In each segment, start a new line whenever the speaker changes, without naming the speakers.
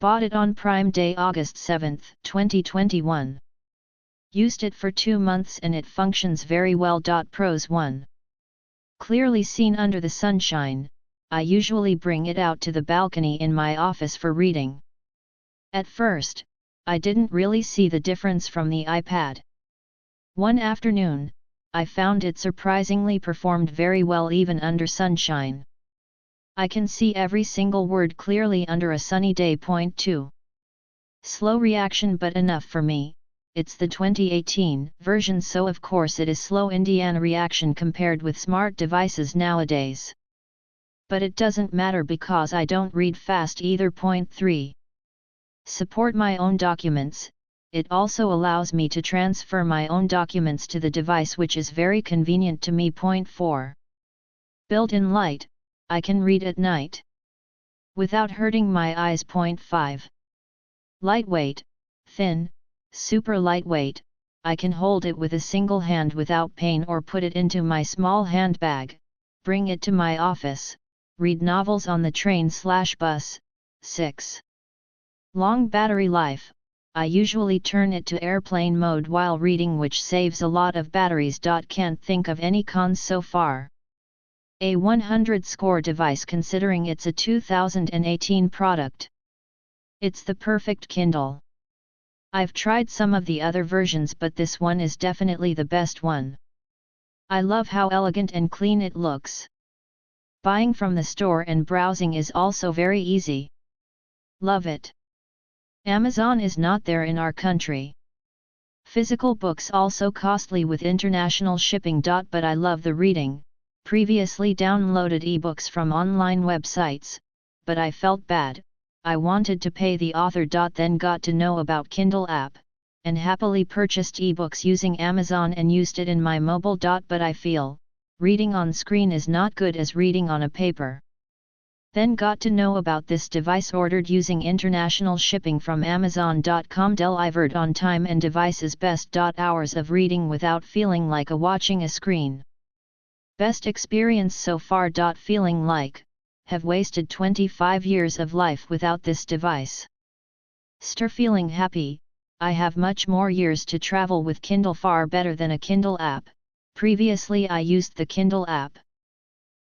Bought it on Prime Day August 7, 2021. Used it for 2 months and it functions very well. Pros 1. Clearly seen under the sunshine. I usually bring it out to the balcony in my office for reading. At first, I didn't really see the difference from the iPad. One afternoon, I found it surprisingly performed very well even under sunshine. I can see every single word clearly under a sunny day. Point 2. Slow reaction but enough for me. It's the 2018 version, so of course it is slow Indiana reaction compared with smart devices nowadays. But it doesn't matter because I don't read fast either. Point 3. Support my own documents. It also allows me to transfer my own documents to the device, which is very convenient to me. Point 4. Built-in light. I can read at night without hurting my eyes. Point 5. Lightweight, thin, super lightweight. I can hold it with a single hand without pain or put it into my small handbag, bring it to my office, read novels on the train/bus. 6. Long battery life. I usually turn it to airplane mode while reading, which saves a lot of batteries. Can't think of any cons so far. A 100 score device considering it's a 2018 product. It's the perfect Kindle. I've tried some of the other versions, but this one is definitely the best one. I love how elegant and clean it looks. Buying from the store and browsing is also very easy. Love it. Amazon is not there in our country. Physical books also costly with international shipping. But I love the reading. Previously downloaded ebooks from online websites, but I felt bad. I wanted to pay the author. Then got to know about Kindle app, and happily purchased ebooks using Amazon and used it in my mobile. But I feel, reading on screen is not good as reading on a paper. Then got to know about this device, ordered using international shipping from Amazon.com. Delivered on time and device is best. Hours of reading without feeling like watching a screen. Best experience so far. Feeling like, have wasted 25 years of life without this device. Feeling happy, I have much more years to travel with Kindle. Far better than a Kindle app. Previously I used the Kindle app.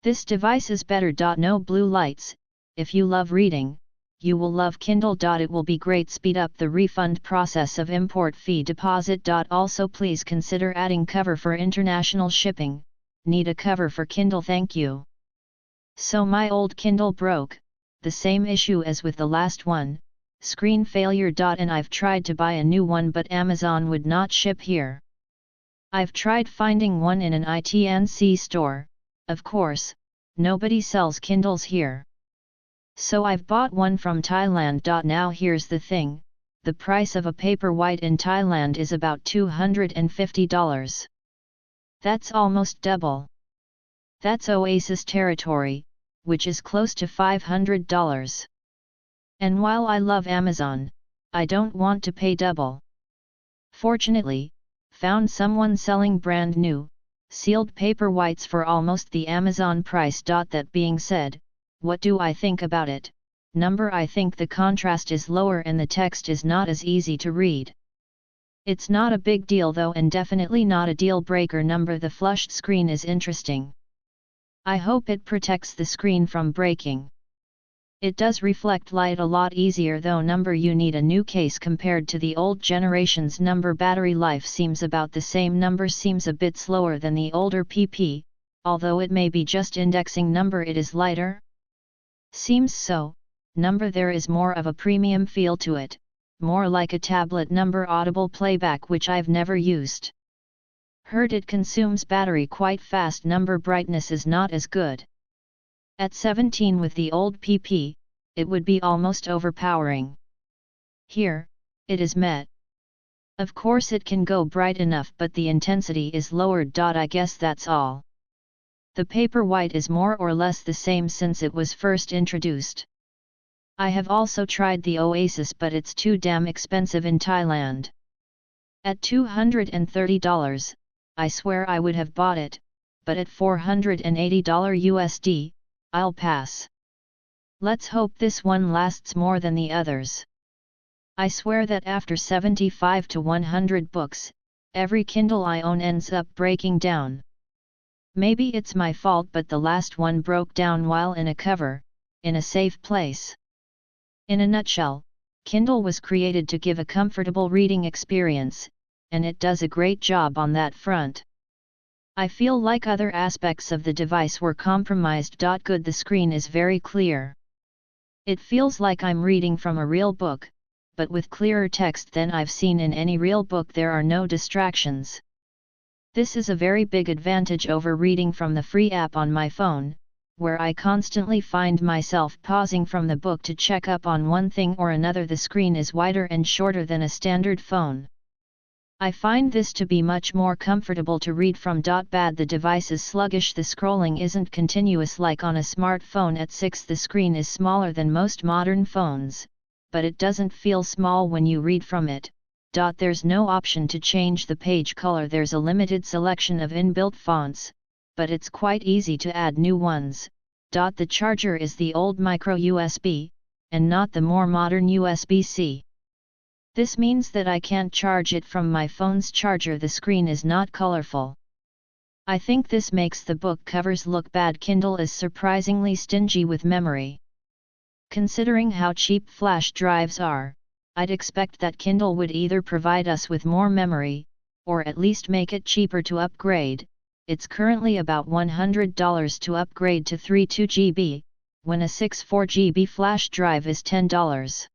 This device is better. No blue lights. If you love reading, you will love Kindle. It will be great. Speed up the refund process of import fee deposit. Also please consider adding cover for international shipping. Need a cover for Kindle, thank you. So my old Kindle broke, the same issue as with the last one, screen failure. And I've tried to buy a new one, but Amazon would not ship here. I've tried finding one in an ITNC store. Of course, nobody sells Kindles here. So I've bought one from Thailand. Now here's the thing, the price of a Paperwhite in Thailand is about $250. That's almost double. That's Oasis territory, which is close to $500. And while I love Amazon, I don't want to pay double. Fortunately, found someone selling brand new, sealed Paperwhites for almost the Amazon price. That being said, what do I think about it? I think the contrast is lower and the text is not as easy to read. It's not a big deal though, and definitely not a deal breaker. The flushed screen is interesting. I hope it protects the screen from breaking. It does reflect light a lot easier though. You need a new case compared to the old generations. Battery life seems about the same. Seems a bit slower than the older PP, although it may be just indexing. It is lighter. Seems so. There is more of a premium feel to it. More like a tablet. Audible playback, which I've never used. Heard it consumes battery quite fast. Brightness is not as good. At 17 with the old PP, it would be almost overpowering. Here, it is met. Of course it can go bright enough, but the intensity is lowered. I guess that's all. The Paperwhite is more or less the same since it was first introduced. I have also tried the Oasis, but it's too damn expensive in Thailand. At $230, I swear I would have bought it, but at $480 USD, I'll pass. Let's hope this one lasts more than the others. I swear that after 75 to 100 books, every Kindle I own ends up breaking down. Maybe it's my fault, but the last one broke down while in a cover, in a safe place. In a nutshell, Kindle was created to give a comfortable reading experience, and it does a great job on that front. I feel like other aspects of the device were compromised. Good, the screen is very clear. It feels like I'm reading from a real book, but with clearer text than I've seen in any real book. There are no distractions. This is a very big advantage over reading from the free app on my phone, where I constantly find myself pausing from the book to check up on one thing or another. The screen is wider and shorter than a standard phone. I find this to be much more comfortable to read from. Bad, the device is sluggish. The scrolling isn't continuous like on a smartphone. At 6, the screen is smaller than most modern phones, but it doesn't feel small when you read from it. There's no option to change the page color. There's a limited selection of inbuilt fonts, but it's quite easy to add new ones. The charger is the old micro USB, and not the more modern USB-C. This means that I can't charge it from my phone's charger. The screen is not colorful. I think this makes the book covers look bad. Kindle is surprisingly stingy with memory. Considering how cheap flash drives are, I'd expect that Kindle would either provide us with more memory, or at least make it cheaper to upgrade. It's currently about $100 to upgrade to 32 GB, when a 64 GB flash drive is $10.